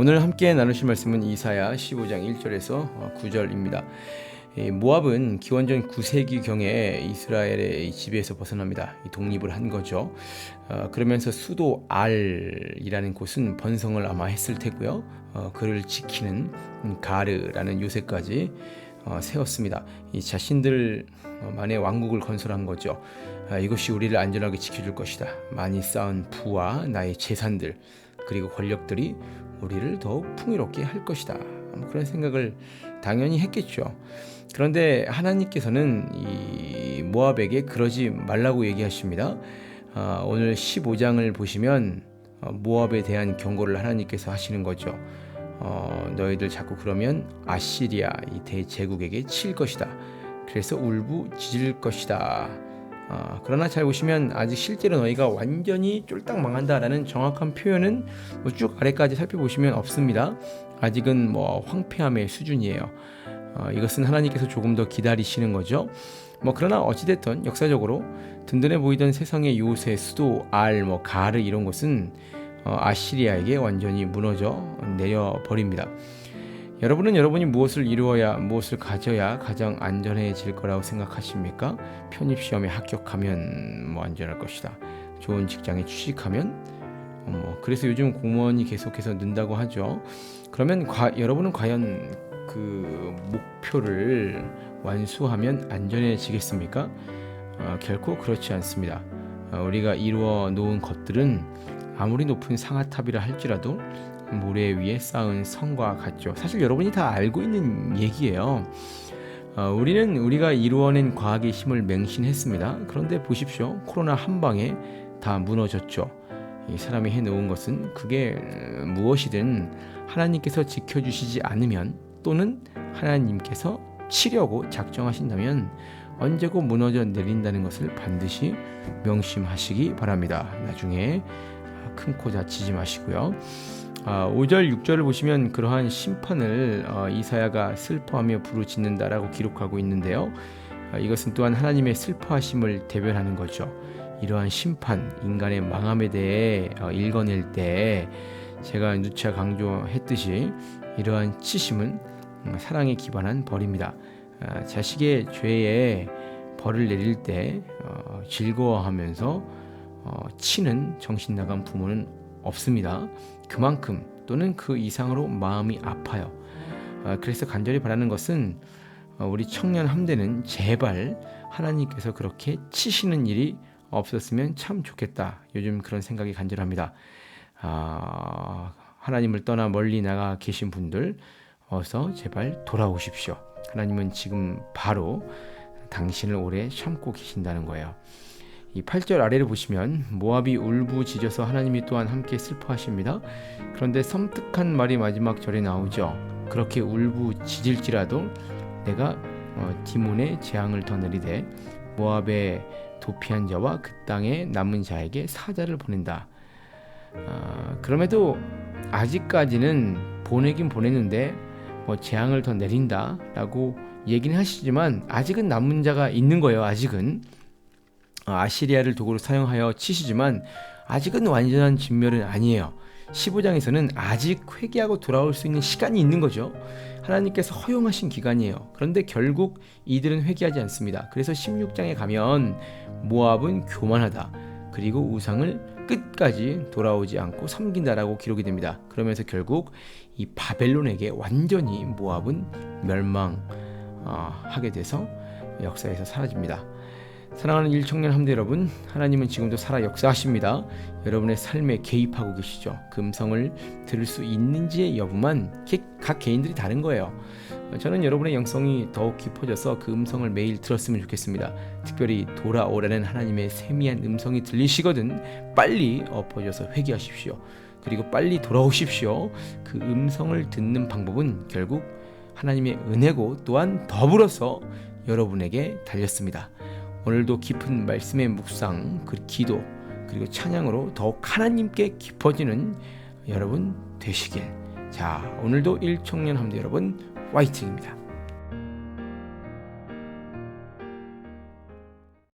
오늘 함께 나누실 말씀은 이사야 15장 1절에서 9절입니다. 모압은 기원전 9세기경에 이스라엘의 지배에서 벗어납니다. 독립을 한 거죠. 그러면서 수도 알이라는 곳은 번성을 아마 했을 테고요. 그를 지키는 가르라는 요새까지 세웠습니다. 이 자신들만의 왕국을 건설한 거죠. 이것이 우리를 안전하게 지켜줄 것이다. 많이 쌓은 부와 나의 재산들 그리고 권력들이 우리를 더욱 풍요롭게 할 것이다. 그런 생각을 당연히 했겠죠. 그런데 하나님께서는 이 모압에게 그러지 말라고 얘기하십니다. 오늘 15장을 보시면 모압에 대한 경고를 하나님께서 하시는 거죠. 너희들 자꾸 그러면 아시리아 이 대제국에게 칠 것이다. 그래서 울부짖을 것이다. 그러나 잘 보시면 아직 실제로 너희가 완전히 쫄딱 망한다라는 정확한 표현은 쭉 아래까지 살펴보시면 없습니다. 아직은 황폐함의 수준이에요. 이것은 하나님께서 조금 더 기다리시는 거죠. 그러나 어찌됐든 역사적으로 든든해 보이던 세상의 요새, 수도, 가르 이런 곳은 아시리아에게 완전히 무너져 내려버립니다. 여러분은 여러분이 무엇을 이루어야, 무엇을 가져야 가장 안전해질 거라고 생각하십니까? 편입시험에 합격하면 안전할 것이다. 좋은 직장에 취직하면 그래서 요즘 공무원이 계속해서 는다고 하죠. 그러면 여러분은 과연 그 목표를 완수하면 안전해지겠습니까? 결코 그렇지 않습니다. 우리가 이루어 놓은 것들은 아무리 높은 상아탑이라 할지라도 모래 위에 쌓은 성과 같죠. 사실 여러분이 다 알고 있는 얘기예요. 우리는 우리가 이루어낸 과학의 힘을 맹신했습니다. 그런데 보십시오. 코로나 한 방에 다 무너졌죠. 이 사람이 해놓은 것은 그게 무엇이든 하나님께서 지켜주시지 않으면 또는 하나님께서 치려고 작정하신다면 언제고 무너져 내린다는 것을 반드시 명심하시기 바랍니다. 나중에 큰 코 다치지 마시고요. 5절 6절을 보시면 그러한 심판을 이사야가 슬퍼하며 부르짖는다라고 기록하고 있는데요. 이것은 또한 하나님의 슬퍼하심을 대변하는 거죠. 이러한 심판, 인간의 망함에 대해 읽어낼 때 제가 누차 강조했듯이 이러한 치심은 사랑에 기반한 벌입니다. 자식의 죄에 벌을 내릴 때 즐거워하면서 치는 정신 나간 부모는 없습니다. 그만큼 또는 그 이상으로 마음이 아파요. 그래서 간절히 바라는 것은 우리 청년 함대는 제발 하나님께서 그렇게 치시는 일이 없었으면 참 좋겠다. 요즘 그런 생각이 간절합니다. 하나님을 떠나 멀리 나가 계신 분들 어서 제발 돌아오십시오. 하나님은 지금 바로 당신을 오래 참고 계신다는 거예요. 이 8절 아래를 보시면 모압이 울부짖어서 하나님이 또한 함께 슬퍼하십니다. 그런데 섬뜩한 말이 마지막 절에 나오죠. 그렇게 울부짖을지라도 내가 디몬의 재앙을 더 내리되 모압의 도피한 자와 그 땅에 남은 자에게 사자를 보낸다. 그럼에도 아직까지는 보내긴 보냈는데 재앙을 더 내린다라고 얘기는 하시지만 아직은 남은 자가 있는 거예요. 아직은 아시리아를 도구로 사용하여 치시지만 아직은 완전한 진멸은 아니에요. 15장에서는 아직 회개하고 돌아올 수 있는 시간이 있는 거죠. 하나님께서 허용하신 기간이에요. 그런데 결국 이들은 회개하지 않습니다. 그래서 16장에 가면 모압은 교만하다. 그리고 우상을 끝까지 돌아오지 않고 섬긴다라고 기록이 됩니다. 그러면서 결국 이 바벨론에게 완전히 모압은 멸망하게 돼서 역사에서 사라집니다. 사랑하는 일청년 함대 여러분, 하나님은 지금도 살아 역사하십니다. 여러분의 삶에 개입하고 계시죠. 그 음성을 들을 수 있는지의 여부만 각 개인들이 다른 거예요. 저는 여러분의 영성이 더욱 깊어져서 그 음성을 매일 들었으면 좋겠습니다. 특별히 돌아오라는 하나님의 세미한 음성이 들리시거든 빨리 엎어져서 회개하십시오. 그리고 빨리 돌아오십시오. 그 음성을 듣는 방법은 결국 하나님의 은혜고 또한 더불어서 여러분에게 달렸습니다. 오늘도 깊은 말씀의 묵상, 그 기도, 그리고 찬양으로 더욱 하나님께 깊어지는 여러분 되시길. 자, 오늘도 일청년 함대 여러분 화이팅입니다.